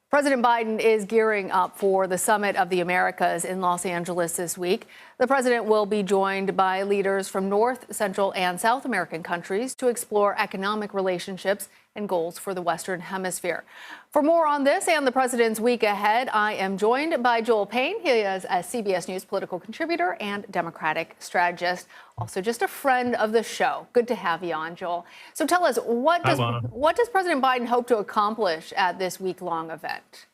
President Biden is gearing up for the Summit of the Americas in Los Angeles this week. The president will be joined by leaders from North, Central, and South American countries to explore economic relationships and goals for the Western Hemisphere. For more on this and the president's week ahead, I am joined by Joel Payne. He is a CBS News political contributor and Democratic strategist, also just a friend of the show. Good to have you on, Joel. So tell us, what does President Biden hope to accomplish at this week-long event?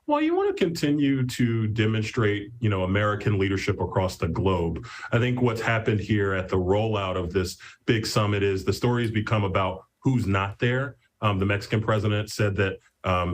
Well, you want to continue to demonstrate, American leadership across the globe. I think what's happened here at the rollout of this big summit is the story has become about who's not there. The Mexican president said that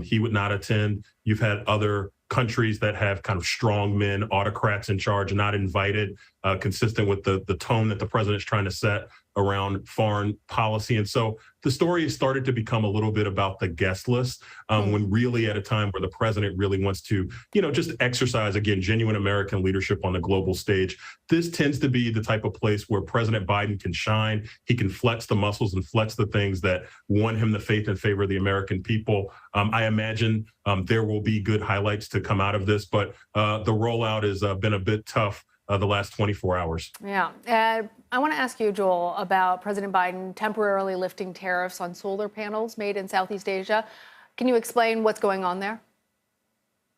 he would not attend. You've had other countries that have kind of strong men, autocrats in charge, not invited, consistent with the tone that the president's trying to set around foreign policy. And so the story has started to become a little bit about the guest list, when really at a time where the president really wants to, just exercise, again, genuine American leadership on the global stage. This tends to be the type of place where President Biden can shine. He can flex the muscles and flex the things that won him the faith and favor of the American people. I imagine there will be good highlights to come out of this, but the rollout has been a bit tough the last 24 hours. Yeah. I want to ask you, Joel, about President Biden temporarily lifting tariffs on solar panels made in Southeast Asia. Can you explain what's going on there?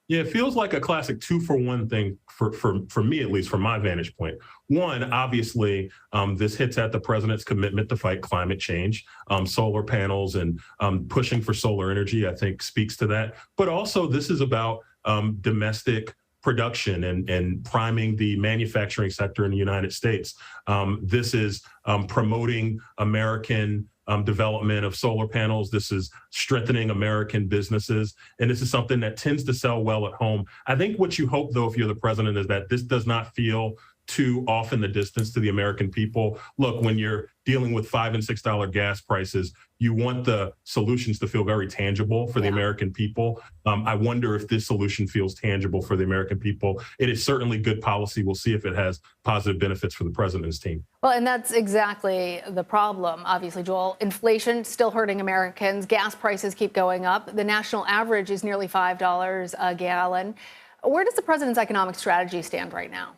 Yeah, it feels like a classic two-for-one thing for me, at least from my vantage point. One, obviously, this hits at the president's commitment to fight climate change. Solar panels and pushing for solar energy, I think, speaks to that. But also, this is about domestic production and priming the manufacturing sector in the United States. This is promoting American development of solar panels. This is strengthening American businesses. And this is something that tends to sell well at home. I think what you hope, though, if you're the president, is that this does not feel too off in the distance to the American people. Look, when you're dealing with $5 and $6 gas prices, you want the solutions to feel very tangible for the American people. I wonder if this solution feels tangible for the American people. It is certainly good policy. We'll see if it has positive benefits for the president's team. Well, and that's exactly the problem, obviously, Joel. Inflation still hurting Americans. Gas prices keep going up. The national average is nearly $5 a gallon. Where does the president's economic strategy stand right now?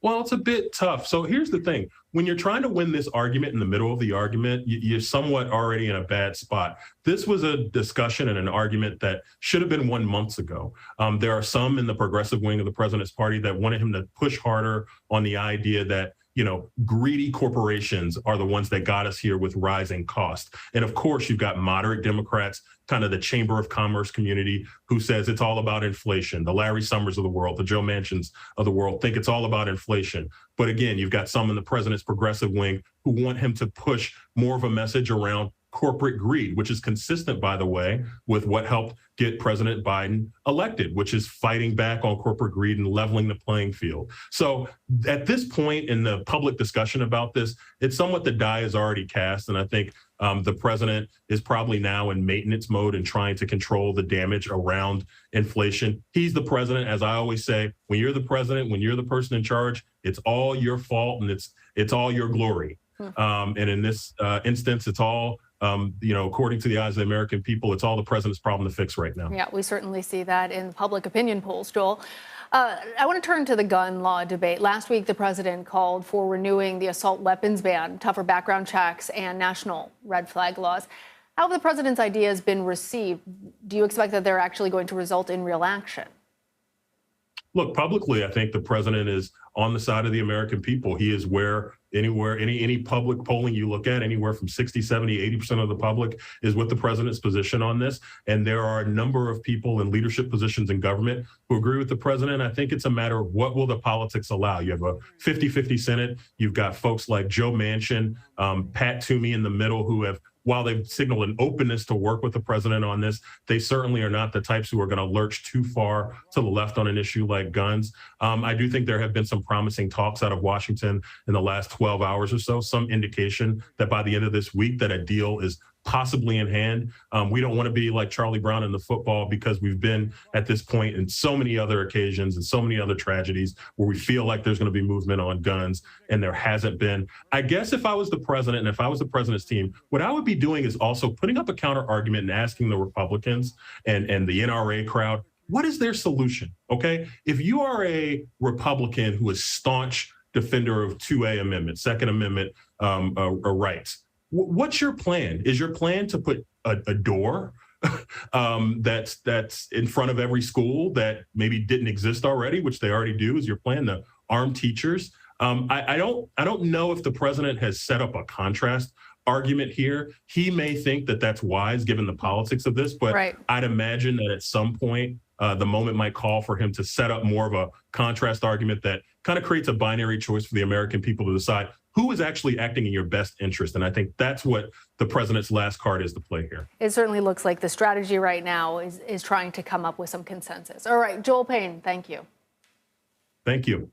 Well, it's a bit tough. So here's the thing. When you're trying to win this argument in the middle of the argument, you're somewhat already in a bad spot. This was a discussion and an argument that should have been won months ago. There are some in the progressive wing of the president's party that wanted him to push harder on the idea that greedy corporations are the ones that got us here with rising costs. And of course, you've got moderate Democrats, kind of the Chamber of Commerce community, who says it's all about inflation. The Larry Summers of the world, the Joe Manchins of the world think it's all about inflation. But again, you've got some in the president's progressive wing who want him to push more of a message around corporate greed, which is consistent, by the way, with what helped get President Biden elected, which is fighting back on corporate greed and leveling the playing field. So at this point in the public discussion about this, it's somewhat the die is already cast. And I think the president is probably now in maintenance mode and trying to control the damage around inflation. He's the president. As I always say, when you're the president, when you're the person in charge, it's all your fault and it's all your glory. And in this instance, it's all according to the eyes of the American people, it's all the president's problem to fix right now. Yeah, we certainly see that in public opinion polls, Joel. I want to turn to the gun law debate. Last week, the president called for renewing the assault weapons ban, tougher background checks, and national red flag laws. How have the president's ideas been received? Do you expect that they're actually going to result in real action? Look, publicly, I think the president is on the side of the American people. He is where any public polling you look at, anywhere from 60, 70, 80% of the public is with the president's position on this. And there are a number of people in leadership positions in government who agree with the president. I think it's a matter of what will the politics allow. You have a 50-50 Senate. You've got folks like Joe Manchin, Pat Toomey in the middle, who have, while they've signaled an openness to work with the president on this, they certainly are not the types who are going to lurch too far to the left on an issue like guns. I do think there have been some promising talks out of Washington in the last 12 hours or so, some indication that by the end of this week that a deal is possibly in hand. We don't want to be like Charlie Brown in the football, because we've been at this point in so many other occasions and so many other tragedies where we feel like there's going to be movement on guns, and there hasn't been. I guess if I was the president and if I was the president's team, what I would be doing is also putting up a counter argument and asking the Republicans and the NRA crowd, what is their solution? Okay, if you are a Republican who is staunch defender of 2A Amendment, Second Amendment rights, what's your plan? Is your plan to put a door that's in front of every school that maybe didn't exist already, which they already do? Is your plan to arm teachers? I don't know if the president has set up a contrast argument here. He may think that that's wise given the politics of this, but right. I'd imagine that at some point the moment might call for him to set up more of a contrast argument that kind of creates a binary choice for the American people to decide who is actually acting in your best interest. And I think that's what the president's last card is to play here. It certainly looks like the strategy right now is trying to come up with some consensus. All right, Joel Payne, thank you. Thank you.